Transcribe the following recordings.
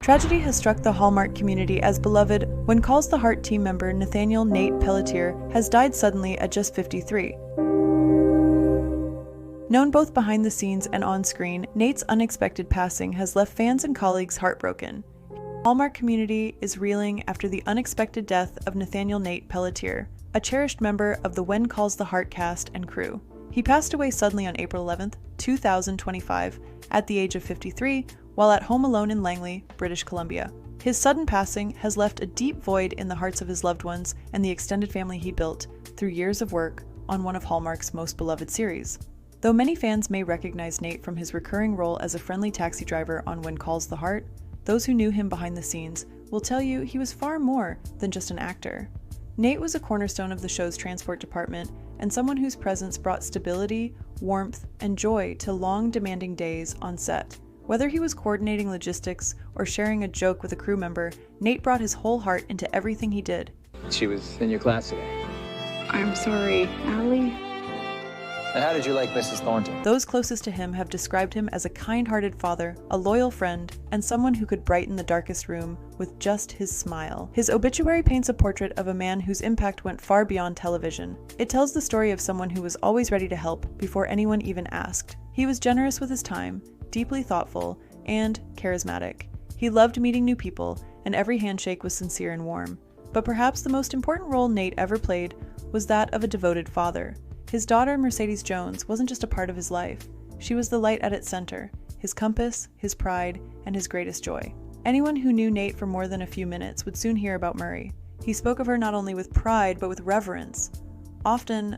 Tragedy has struck the Hallmark community as beloved When Calls the Heart team member Nathaniel Nate Pelletier has died suddenly at just 53. Known both behind the scenes and on screen, Nate's unexpected passing has left fans and colleagues heartbroken. The Hallmark community is reeling after the unexpected death of Nathaniel Nate Pelletier, a cherished member of the When Calls the Heart cast and crew. He passed away suddenly on April 11, 2025, at the age of 53, while at home alone in Langley, British Columbia. His sudden passing has left a deep void in the hearts of his loved ones and the extended family he built through years of work on one of Hallmark's most beloved series. Though many fans may recognize Nate from his recurring role as a friendly taxi driver on When Calls the Heart, those who knew him behind the scenes will tell you he was far more than just an actor. Nate was a cornerstone of the show's transport department and someone whose presence brought stability, warmth, and joy to long, demanding days on set. Whether he was coordinating logistics or sharing a joke with a crew member, Nate brought his whole heart into everything he did. She was in your class today. I'm sorry, Allie. And how did you like Mrs. Thornton? Those closest to him have described him as a kind-hearted father, a loyal friend, and someone who could brighten the darkest room with just his smile. His obituary paints a portrait of a man whose impact went far beyond television. It tells the story of someone who was always ready to help before anyone even asked. He was generous with his time, deeply thoughtful, and charismatic. He loved meeting new people, and every handshake was sincere and warm. But perhaps the most important role Nate ever played was that of a devoted father. His daughter, Mercedes Jones, wasn't just a part of his life. She was the light at its center, his compass, his pride, and his greatest joy. Anyone who knew Nate for more than a few minutes would soon hear about Murray. He spoke of her not only with pride, but with reverence, often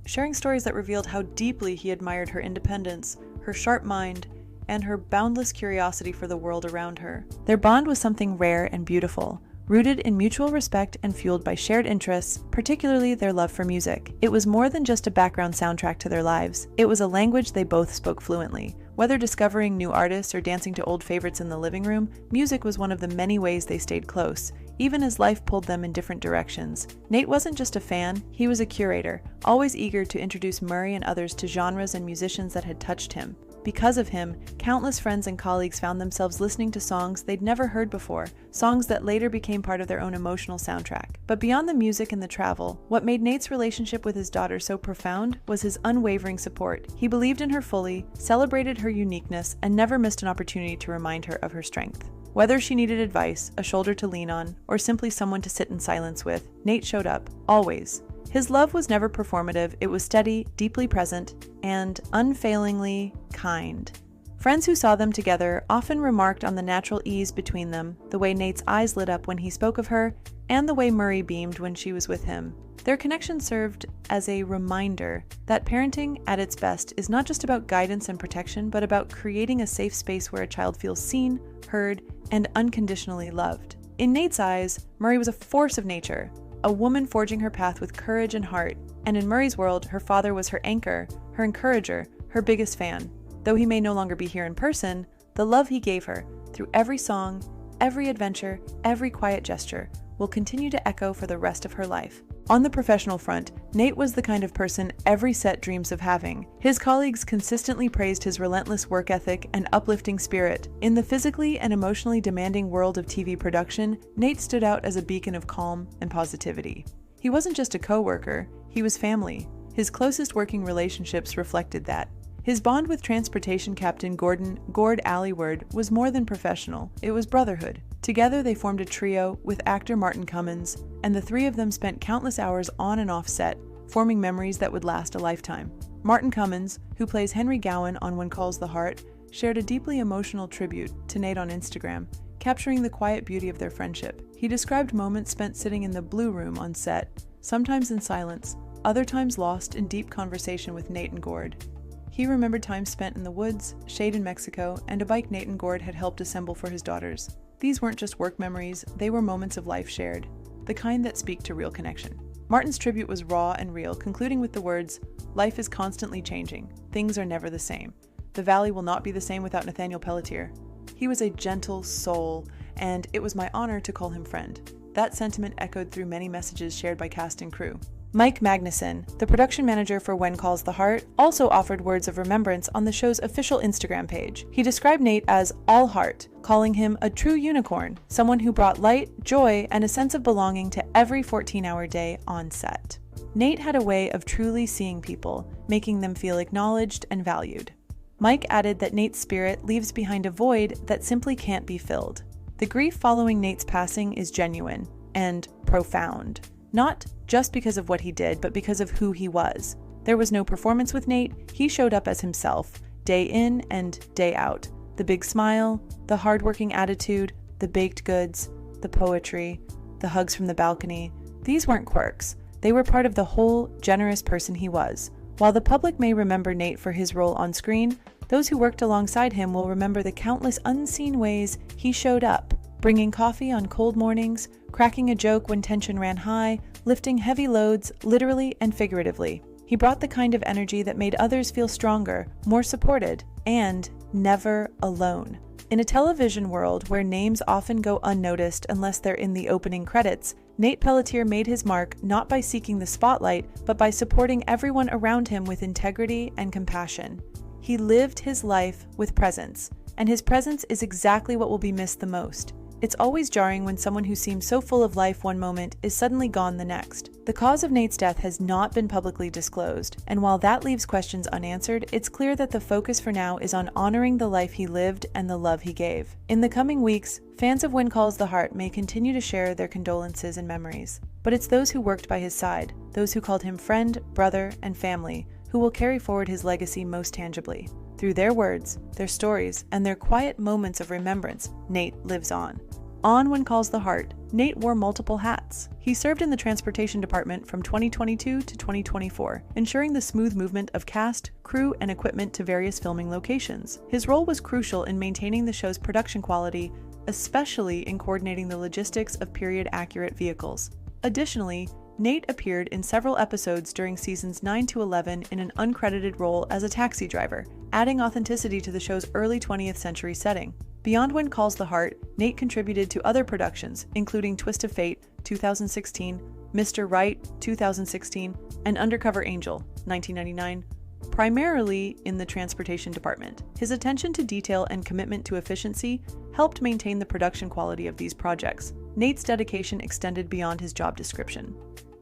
sharing stories that revealed how deeply he admired her independence, her sharp mind, and her boundless curiosity for the world around her. Their bond was something rare and beautiful, rooted in mutual respect and fueled by shared interests, particularly their love for music. It was more than just a background soundtrack to their lives. It was a language they both spoke fluently. Whether discovering new artists or dancing to old favorites in the living room, music was one of the many ways they stayed close, even as life pulled them in different directions. Nate wasn't just a fan, he was a curator, always eager to introduce Murray and others to genres and musicians that had touched him. Because of him, countless friends and colleagues found themselves listening to songs they'd never heard before, songs that later became part of their own emotional soundtrack. But beyond the music and the travel, what made Nate's relationship with his daughter so profound was his unwavering support. He believed in her fully, celebrated her uniqueness, and never missed an opportunity to remind her of her strength. Whether she needed advice, a shoulder to lean on, or simply someone to sit in silence with, Nate showed up, always. His love was never performative, it was steady, deeply present, and unfailingly kind. Friends who saw them together often remarked on the natural ease between them, the way Nate's eyes lit up when he spoke of her, and the way Murray beamed when she was with him. Their connection served as a reminder that parenting at its best is not just about guidance and protection, but about creating a safe space where a child feels seen, heard, and unconditionally loved. In Nate's eyes, Murray was a force of nature, a woman forging her path with courage and heart, and in Murray's world, her father was her anchor, her encourager, her biggest fan. Though he may no longer be here in person, the love he gave her, through every song, every adventure, every quiet gesture, will continue to echo for the rest of her life. On the professional front, Nate was the kind of person every set dreams of having. His colleagues consistently praised his relentless work ethic and uplifting spirit. In the physically and emotionally demanding world of TV production, Nate stood out as a beacon of calm and positivity. He wasn't just a co-worker, he was family. His closest working relationships reflected that. His bond with transportation captain Gord Allyward was more than professional, it was brotherhood. Together they formed a trio with actor Martin Cummins, and the three of them spent countless hours on and off set, forming memories that would last a lifetime. Martin Cummins, who plays Henry Gowan on When Calls the Heart, shared a deeply emotional tribute to Nate on Instagram, capturing the quiet beauty of their friendship. He described moments spent sitting in the blue room on set, sometimes in silence, other times lost in deep conversation with Nate and Gord. He remembered time spent in the woods, shade in Mexico, and a bike Nate and Gord had helped assemble for his daughters. These weren't just work memories, they were moments of life shared, the kind that speak to real connection. Martin's tribute was raw and real, concluding with the words, "Life is constantly changing. Things are never the same. The valley will not be the same without Nathaniel Pelletier. He was a gentle soul, and it was my honor to call him friend." That sentiment echoed through many messages shared by cast and crew. Mike Magnuson, the production manager for When Calls the Heart, also offered words of remembrance on the show's official Instagram page. He described Nate as all heart, calling him a true unicorn, someone who brought light, joy, and a sense of belonging to every 14-hour day on set. Nate had a way of truly seeing people, making them feel acknowledged and valued. Mike added that Nate's spirit leaves behind a void that simply can't be filled. The grief following Nate's passing is genuine and profound. Not just because of what he did, but because of who he was. There was no performance with Nate. He showed up as himself, day in and day out. The big smile, the hardworking attitude, the baked goods, the poetry, the hugs from the balcony. These weren't quirks. They were part of the whole, generous person he was. While the public may remember Nate for his role on screen, those who worked alongside him will remember the countless unseen ways he showed up, bringing coffee on cold mornings, cracking a joke when tension ran high, lifting heavy loads, literally and figuratively. He brought the kind of energy that made others feel stronger, more supported, and never alone. In a television world where names often go unnoticed unless they're in the opening credits, Nate Pelletier made his mark not by seeking the spotlight, but by supporting everyone around him with integrity and compassion. He lived his life with presence, and his presence is exactly what will be missed the most. It's always jarring when someone who seems so full of life one moment is suddenly gone the next. The cause of Nate's death has not been publicly disclosed, and while that leaves questions unanswered, it's clear that the focus for now is on honoring the life he lived and the love he gave. In the coming weeks, fans of When Calls the Heart may continue to share their condolences and memories, but it's those who worked by his side, those who called him friend, brother, and family, who will carry forward his legacy most tangibly. Through their words, their stories, and their quiet moments of remembrance, Nate lives on. On When Calls the Heart, Nate wore multiple hats. He served in the transportation department from 2022 to 2024, ensuring the smooth movement of cast, crew, and equipment to various filming locations. His role was crucial in maintaining the show's production quality, especially in coordinating the logistics of period-accurate vehicles. Additionally, Nate appeared in several episodes during seasons 9 to 11 in an uncredited role as a taxi driver, adding authenticity to the show's early 20th century setting. Beyond When Calls the Heart, Nate contributed to other productions, including Twist of Fate, 2016, Mr. Right, 2016, and Undercover Angel, 1999, primarily in the transportation department. His attention to detail and commitment to efficiency helped maintain the production quality of these projects. Nate's dedication extended beyond his job description.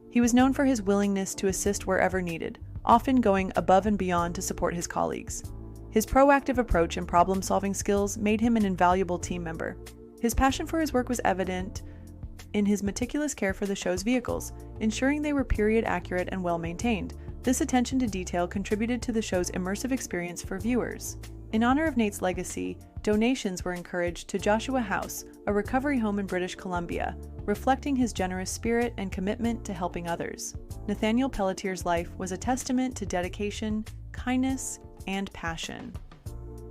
He was known for his willingness to assist wherever needed, often going above and beyond to support his colleagues. His proactive approach and problem-solving skills made him an invaluable team member. His passion for his work was evident in his meticulous care for the show's vehicles, ensuring they were period-accurate and well-maintained. This attention to detail contributed to the show's immersive experience for viewers. In honor of Nate's legacy, donations were encouraged to Joshua House, a recovery home in British Columbia, reflecting his generous spirit and commitment to helping others. Nathaniel Pelletier's life was a testament to dedication, kindness, and passion.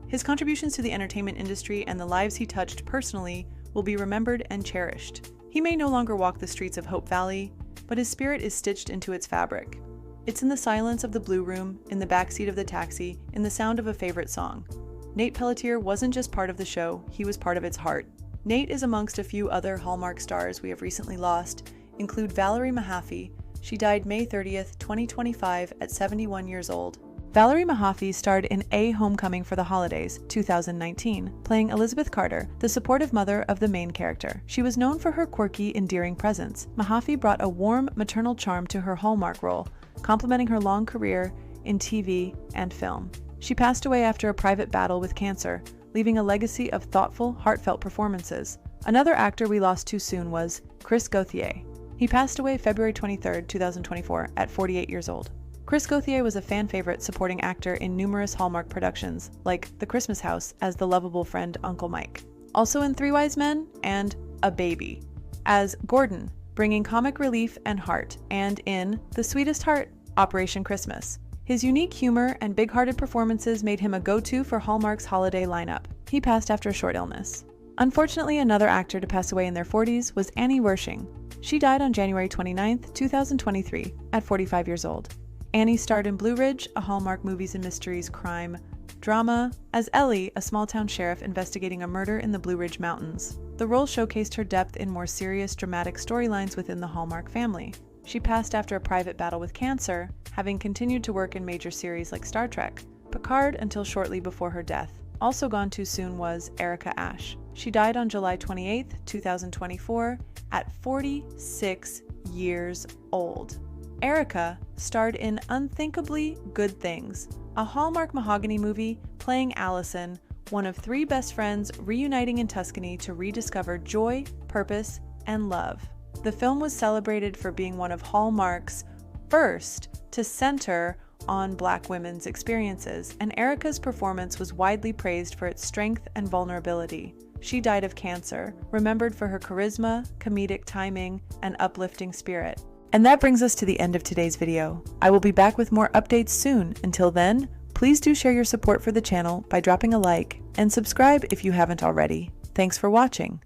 His contributions to the entertainment industry and the lives he touched personally will be remembered and cherished. He may no longer walk the streets of Hope Valley, but his spirit is stitched into its fabric. It's in the silence of the Blue Room, in the backseat of the taxi, in the sound of a favorite song. Nate Pelletier wasn't just part of the show, he was part of its heart. Nate is amongst a few other Hallmark stars we have recently lost, include Valerie Mahaffey. She died May 30th, 2025 at 71 years old. Valerie Mahaffey starred in A Homecoming for the Holidays, 2019, playing Elizabeth Carter, the supportive mother of the main character. She was known for her quirky, endearing presence. Mahaffey brought a warm, maternal charm to her Hallmark role, complementing her long career in TV and film. She passed away after a private battle with cancer, leaving a legacy of thoughtful, heartfelt performances. Another actor we lost too soon was Chris Gauthier. He passed away February 23, 2024, at 48 years old. Chris Gauthier was a fan favorite supporting actor in numerous Hallmark productions, like The Christmas House as the lovable friend Uncle Mike. Also in Three Wise Men and A Baby, as Gordon, bringing comic relief and heart, and in The Sweetest Heart, Operation Christmas. His unique humor and big-hearted performances made him a go-to for Hallmark's holiday lineup. He passed after a short illness. Unfortunately, another actor to pass away in their 40s was Annie Wersching. She died on January 29, 2023, at 45 years old. Annie starred in Blue Ridge, a Hallmark Movies and Mysteries crime drama, as Ellie, a small-town sheriff investigating a murder in the Blue Ridge Mountains. The role showcased her depth in more serious, dramatic storylines within the Hallmark family. She passed after a private battle with cancer, having continued to work in major series like Star Trek, Picard until shortly before her death. Also gone too soon was Erica Ashe. She died on July 28, 2024, at 46 years old. Erica starred in Unthinkably Good Things, a Hallmark mahogany movie playing Allison, one of three best friends reuniting in Tuscany to rediscover joy, purpose, and love. The film was celebrated for being one of Hallmark's first to center on Black women's experiences, and Erica's performance was widely praised for its strength and vulnerability. She died of cancer, remembered for her charisma, comedic timing, and uplifting spirit. And that brings us to the end of today's video. I will be back with more updates soon. Until then, please do share your support for the channel by dropping a like and subscribe if you haven't already. Thanks for watching.